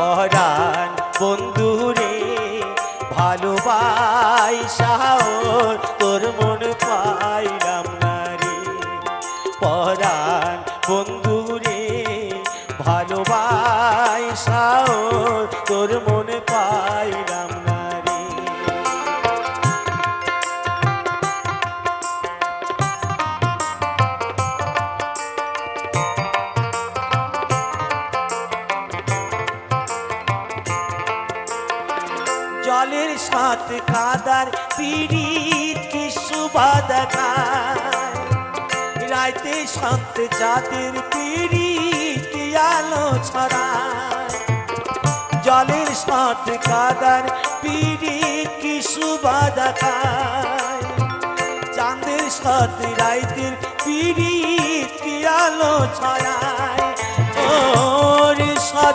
পরাণ বন্ধুরে ভালোবাসা তোর মন পাইলাম না রে। পরাণ বন্ধুরে ভালোবাসা তোর মন পাইলাম না রে। জলের সাথে কাদার পিড়িত কি সুবাদা খায়, রাইতে শান্ত চাঁদের পিড়িত কি আলো ছড়ায়। জলের সাথে কাদার পিড়িত কি সুবাদা খায়, চাঁদের সাথে রাইতের পিড়িত কি আলো ছড়ায়। ওর সাথে